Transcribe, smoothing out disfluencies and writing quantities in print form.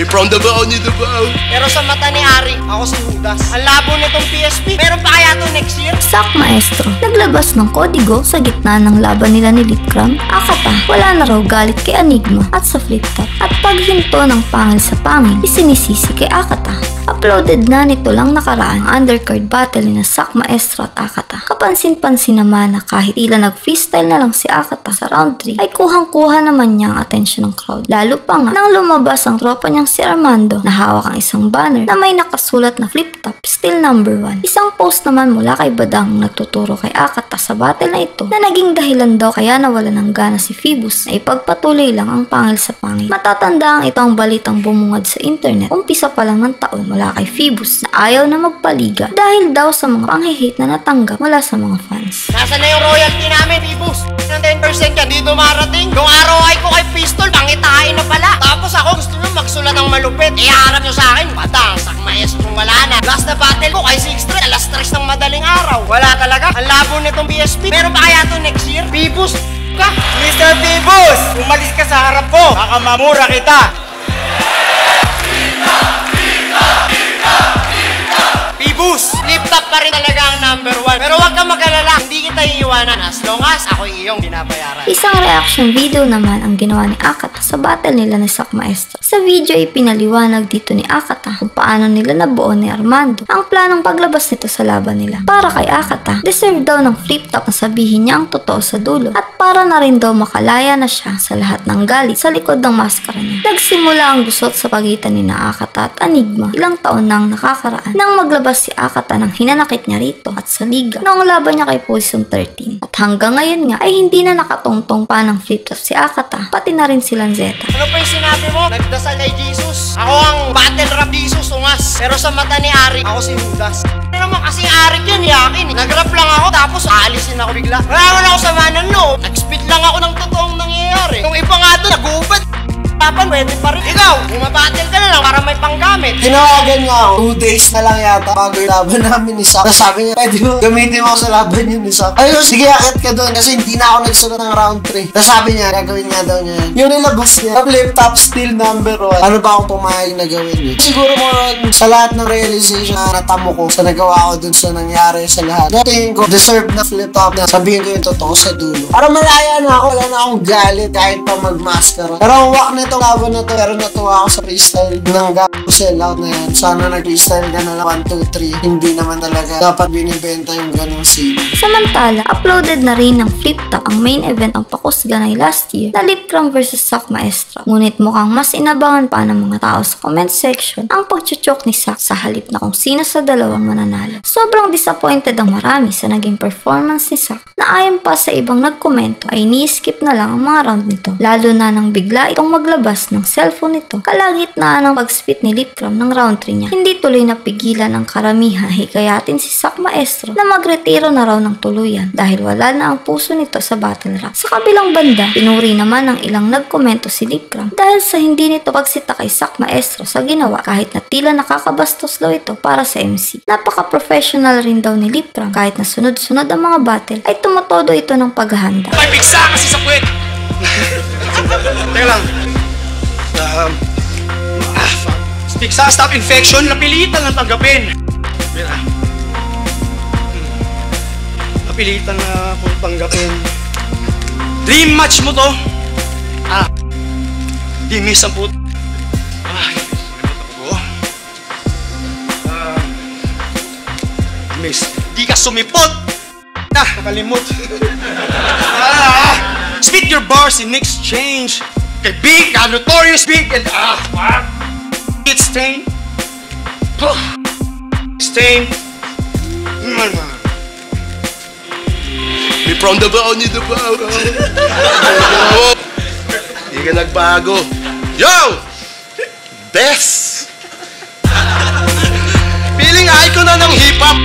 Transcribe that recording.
May from Davao ni Davao. Pero sa mata ni Ari, ako si Judas. Ang labo nitong PSP. Meron pa kaya to next year? Sak Maestro, naglabas ng kodigo sa gitna ng laban nila ni Litcram. Akata, wala na raw galit kay Enigma at sa flip top. At paghinto ng pangil sa pangil, isinisisi kay Akata. Uploaded na nito lang nakaraan ang undercard battle ni na Sak Maestro at Akata. Kapansin-pansin naman na kahit tila nag-freestyle na lang si Akata sa round 3, ay kuhang-kuha naman niya ang atensyon ng crowd. Lalo pa nga nang lumabas ang tropa niyang si Armando na hawak ang isang banner na may nakasulat na flip top, still number 1. Isang post naman mula kay Badang nagtuturo kay Akata sa battle na ito na naging dahilan daw kaya nawala ng gana si Phoebus na ipagpatuloy lang ang pangil sa pangil. Matatandaan ito ang balitang bumungad sa internet umpisa pa lang ng taon mula kay Phoebus na ayaw na magpaliga dahil daw sa mga panghihate na natanggap mula sa mga fans. Nasaan na yung royalty namin, Phoebus? Ng 10% ka, di dumarating. Yung ROI ko kay Pistol, pangitain na pala. Tapos ako gusto nyo magsulat ng malupit. Iharap nyo sa akin, Badang, Sak Maestro, wala na. Last na battle ko kay 6-3, alas 3 ng madaling araw. Wala talaga. Ang labo nitong PSP. Meron pa kaya to next year? Phoebus ka? Mr. Phoebus, umalis ka sa harap ko. Baka mamura kita. Phoebus, Flip top pa rin talaga ang number 1. Pero huwag kang mag-alala, hindi kita iiwanan as long as ako iyong binabayaran. Isang reaction video naman ang ginawa ni Akata sa battle nila ni Sak Maestro. Sa video ay pinaliwanag dito ni Akata kung paano nila nabuo ni Armando ang planong paglabas nito sa laban nila. Para kay Akata, deserve daw ng flip top na sabihin niya ang totoo sa dulo at para na rin daw makalaya na siya sa lahat ng galit sa likod ng maskara niya. Nagsimula ang gusot sa pagitan ni na Akata at Enigma ilang taon nang nakakaraan nang maglabas si Akata ng hinanakit niya rito at sa liga noong laban niya kay Position 13. At hanggang ngayon nga ay hindi na nakatungtong pa ng flip top si Akata, pati na rin si Lanzetta. Ano pa yung sinabi mo? Nagdasal kay Jesus. Ako ang battle rap Jesus, ungas. Pero sa mata ni Ari, ako si Judas. Ano naman kasi Ari yan, yakin. Nag-rap lang ako, tapos aalisin ako bigla. Wala naman ako sa manan, no. Nag-spit lang ako ng totoong nangyayari. Yung iba nga doon, nag-uubad. Tapan, pwede pa rin. Ikaw, bumabattle ka na lang para may panggamit. tinawagan niya ako. 2 days na lang yata bago yung laban namin ni Sak. Tapos sabi niya, pwede mo gamitin mo ako sa laban yun ni Sak. Ayun, sige, akit ka doon kasi hindi na ako nagsunod ng round 3. Tapos sabi niya, gagawin nga daw niya yun. Yung nilabas niya, flip top still number 1. Ano ba akong pumayag na gawin yun? Siguro mo sa lahat ng realization na natamo ko sa nagawa ko dun sa nangyari sa lahat. Tingin ko, deserve na flip top na sabihin ko yung totoo sa dulo. Para malaya na ako, wala na akong galit kahit pa magmaskara. Pero ang wak nito laban na to, pero natuwa ako sa freestyle ng gago sellout na yan. Sana nag-freestyle ka na lang 1, 2, 3. Hindi naman talaga dapat binibenta yung ganong scene. Samantala, uploaded na rin ng flip top ang main event ang Pakusganay last year na Litcram vs Sak Maestro. Ngunit mukhang mas inabangan pa ng mga tao sa comment section ang pagchuchok ni Sak sa halip na kung sino sa dalawang mananalo. Sobrang disappointed ang marami sa naging performance ni Sak na ayon pa sa ibang nagkomento ay ni-skip na lang ang mga round nito. Lalo na nang bigla itong maglabas ng cellphone nito kalagitnaan ng pag-spit ni Litcram ng round 3 niya. Hindi tuloy napigilan ang karamihan hikayatin si Sak Maestro na magretiro na raw ng tuluyan dahil wala na ang puso nito sa battle rap. Sa kabilang banda, pinuri naman ng ilang nagkomento si Litcram dahil sa hindi nito pagsita kay Sak Maestro sa ginawa kahit na tila nakakabastos daw ito para sa MC. Napaka-professional rin daw ni Litcram kahit na sunod-sunod ang mga battle ay tumatodo ito ng paghahanda. May pigsa kasi sa puwet! Teka lang. Pigsa, stop infection, napilitan lang tanggapin. Napilitan na po tanggapin. Dream match mo to. Di miss ang puto. Miss, di ka sumipot. Nakalimot. Spit your bars in exchange. Kay Big, Notorious Big, and it's Stain. Stain. May from Davao ni Davao. Hindi ka nagbago. Yo! Best! Feeling icon na ng hip-hop.